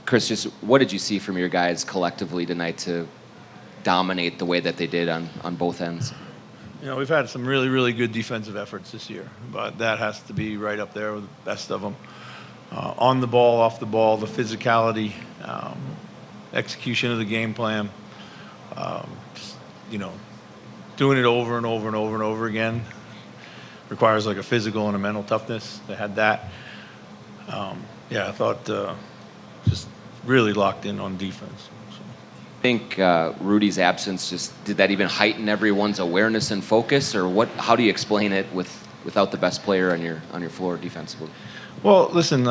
Chris, just what did you see from your guys collectively tonight to dominate the way that they did on both ends? We've had some really, really good defensive efforts this year, but that has to be right up there with the best of them. On the ball, off the ball, the physicality, execution of the game plan, just, doing it over and over and over and over again requires like a physical and a mental toughness. They had that. I thought just really locked in on defense. I think Rudy's absence did that even heighten everyone's awareness and focus, or what? How do you explain it without the best player on your floor defensively? Well, listen,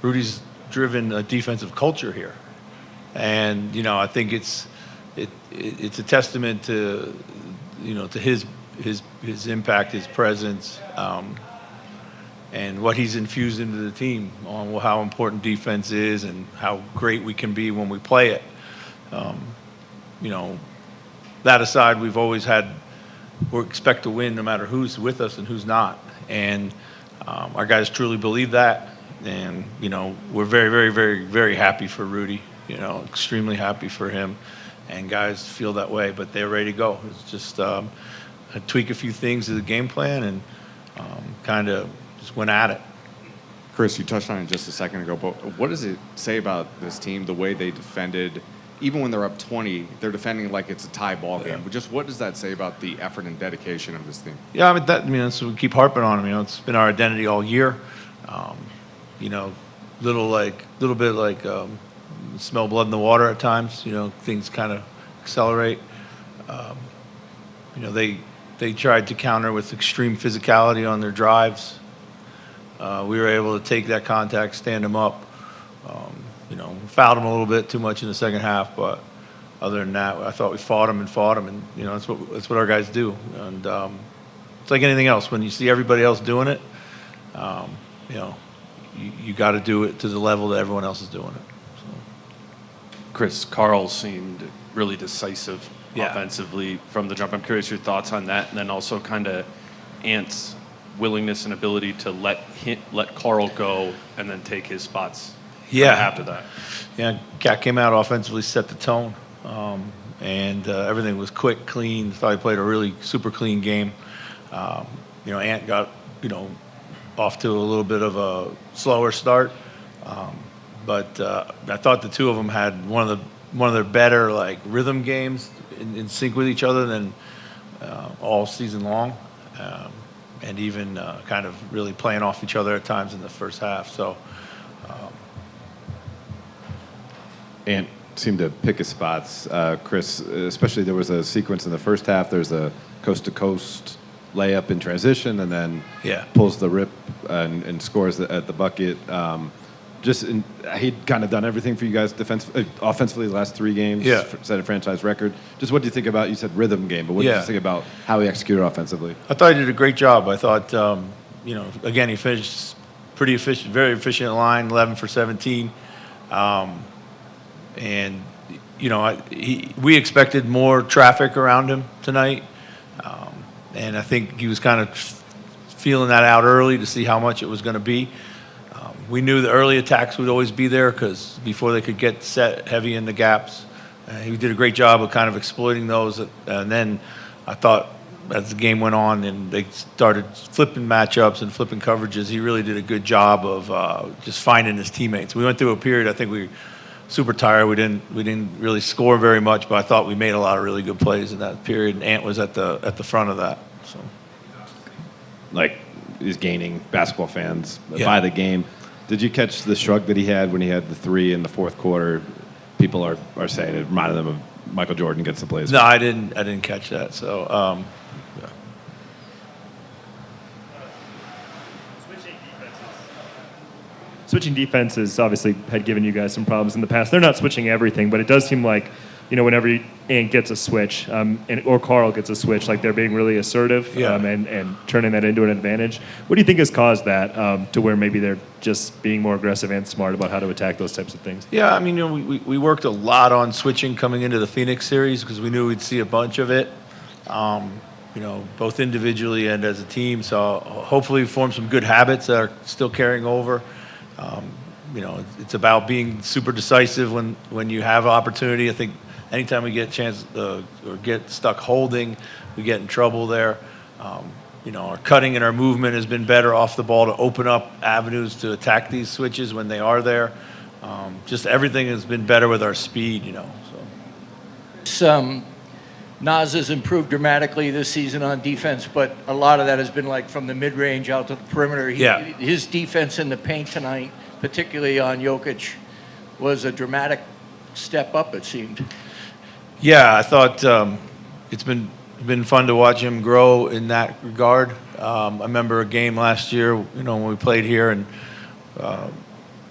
Rudy's driven a defensive culture here, and I think it's a testament to to his impact, his presence, and what he's infused into the team on how important defense is and how great we can be when we play it. That aside, we've always we expect to win no matter who's with us and who's not. And our guys truly believe that. And, we're very, very, very, very happy for Rudy, extremely happy for him. And guys feel that way, but they're ready to go. It's just tweak a few things to the game plan and kind of just went at it. Chris, you touched on it just a second ago, but what does it say about this team, the way they defended? Even when they're up 20, they're defending like it's a tie ball game. But just what does that say about the effort and dedication of this team? Yeah, that's what we keep harping on them. It's been our identity all year. Little bit like smell blood in the water at times. Things kind of accelerate. They tried to counter with extreme physicality on their drives. We were able to take that contact, stand them up. Fouled them a little bit too much in the second half, but other than that, I thought we fought them, and that's what our guys do. And it's like anything else. When you see everybody else doing it, you got to do it to the level that everyone else is doing it. So. Chris, Carl seemed really decisive offensively from the jump. I'm curious your thoughts on that, and then also kind of Ant's willingness and ability to let Carl go and then take his spots. After that. Yeah, Cat came out offensively, set the tone, and everything was quick, clean. Thought he played a really super clean game. Ant got off to a little bit of a slower start, but I thought the two of them had one of their better rhythm games in sync with each other than all season long, and even kind of really playing off each other at times in the first half. So. Ant seemed to pick his spots. Chris, especially there was a sequence in the first half. There's a coast-to-coast layup in transition, and then pulls the rip and scores at the bucket. He'd kind of done everything for you guys offensively the last 3 games, set a franchise record. Just what do you think about, you said rhythm game, but what do you think about how he executed offensively? I thought he did a great job. I thought, again, he finished pretty efficient, very efficient line, 11 for 17. And, we expected more traffic around him tonight. And I think he was kind of feeling that out early to see how much it was going to be. We knew the early attacks would always be there because before they could get set heavy in the gaps, he did a great job of kind of exploiting those. And then I thought as the game went on and they started flipping matchups and flipping coverages, he really did a good job of just finding his teammates. We went through a period, I think we super tired. We didn't really score very much, but I thought we made a lot of really good plays in that period. And Ant was at the front of that. So, he's gaining basketball fans by the game. Did you catch the shrug that he had when he had the 3 in the fourth quarter? People are saying it reminded them of Michael Jordan gets the plays. No, I didn't catch that. So. Switching defenses obviously had given you guys some problems in the past. They're not switching everything, but it does seem like, whenever Ant gets a switch or Carl gets a switch, they're being really assertive and turning that into an advantage. What do you think has caused that to where maybe they're just being more aggressive and smart about how to attack those types of things? Yeah, we worked a lot on switching coming into the Phoenix series because we knew we'd see a bunch of it, both individually and as a team. So hopefully we formed some good habits that are still carrying over. it's about being super decisive when you have opportunity. I think anytime we get a chance or get stuck holding, we get in trouble there. Our cutting and our movement has been better off the ball to open up avenues to attack these switches when they are there. Just everything has been better with our speed, So. Naz has improved dramatically this season on defense, but a lot of that has been like from the mid-range out to the perimeter. His defense in the paint tonight, particularly on Jokic, was a dramatic step up, it seemed. Yeah, I thought it's been fun to watch him grow in that regard. I remember a game last year, when we played here and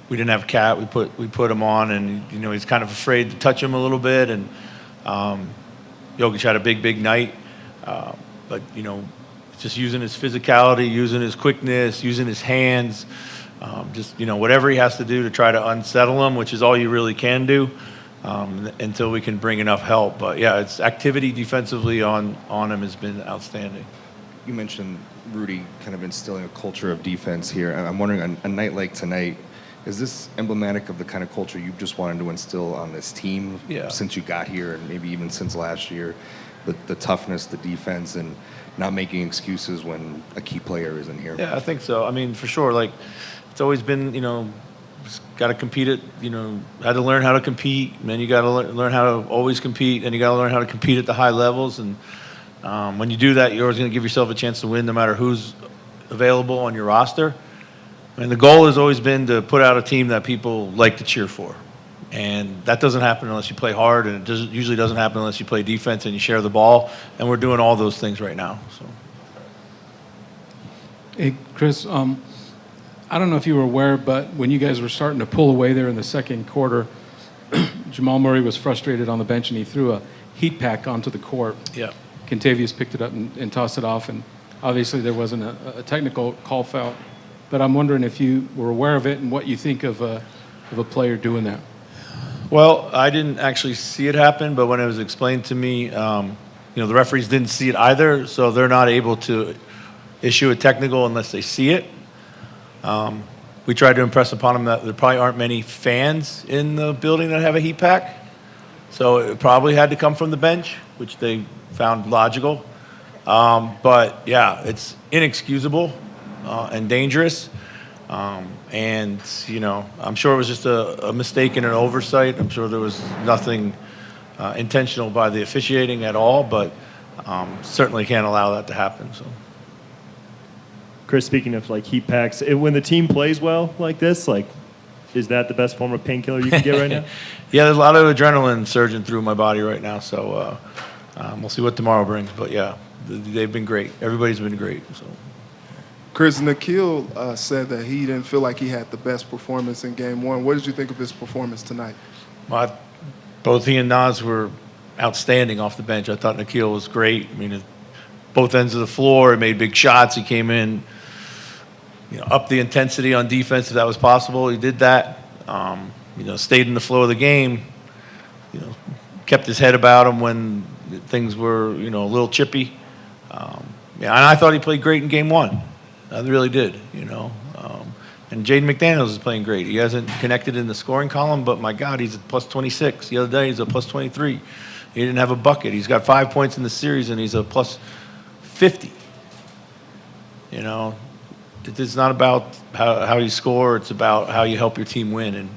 we didn't have Cat. We put him on, and he's kind of afraid to touch him a little bit, and Jokic had a big night, but just using his physicality, using his quickness, using his hands, just whatever he has to do to try to unsettle him, which is all you really can do until we can bring enough help. But yeah, it's activity defensively on him has been outstanding. You mentioned Rudy kind of instilling a culture of defense here. I'm wondering, on a night like tonight, is this emblematic of the kind of culture you just wanted to instill on this team since you got here, and maybe even since last year? The toughness, the defense, and not making excuses when a key player isn't here. Yeah, I think so. I mean, for sure. Like, it's always been, got to compete at, had to learn how to compete, and then you got to learn how to always compete, and you got to learn how to compete at the high levels. And when you do that, you're always going to give yourself a chance to win no matter who's available on your roster. And the goal has always been to put out a team that people like to cheer for. And that doesn't happen unless you play hard, and it usually doesn't happen unless you play defense and you share the ball. And we're doing all those things right now. So. Hey, Chris, I don't know if you were aware, but when you guys were starting to pull away there in the second quarter, Jamal Murray was frustrated on the bench, and he threw a heat pack onto the court. Yeah. Contavious picked it up and tossed it off, and obviously there wasn't a technical call foul. But I'm wondering if you were aware of it and what you think of a player doing that. Well, I didn't actually see it happen, but when it was explained to me, the referees didn't see it either, so they're not able to issue a technical unless they see it. We tried to impress upon them that there probably aren't many fans in the building that have a heat pack, so it probably had to come from the bench, which they found logical. But yeah, it's inexcusable and dangerous. And I'm sure it was just a mistake and an oversight. I'm sure there was nothing intentional by the officiating at all, but certainly can't allow that to happen. So. Chris, speaking of heat packs, when the team plays well like this, is that the best form of painkiller you can get right now? Yeah, there's a lot of adrenaline surging through my body right now, so we'll see what tomorrow brings. But yeah, they've been great. Everybody's been great. So. Chris, Nikhil said that he didn't feel like he had the best performance in Game 1. What did you think of his performance tonight? Well, both he and Naz were outstanding off the bench. I thought Nikhil was great. I mean, at both ends of the floor, he made big shots. He came in, up the intensity on defense if that was possible. He did that. Stayed in the flow of the game. Kept his head about him when things were, a little chippy. And I thought he played great in Game 1. I really did, And Jaden McDaniels is playing great. He hasn't connected in the scoring column, but my God, he's at plus 26. The other day, he's a plus 23. He didn't have a bucket. He's got 5 points in the series, and he's a plus 50. It's not about how you score. It's about how you help your team win, and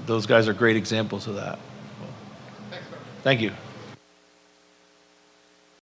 those guys are great examples of that. Thank you.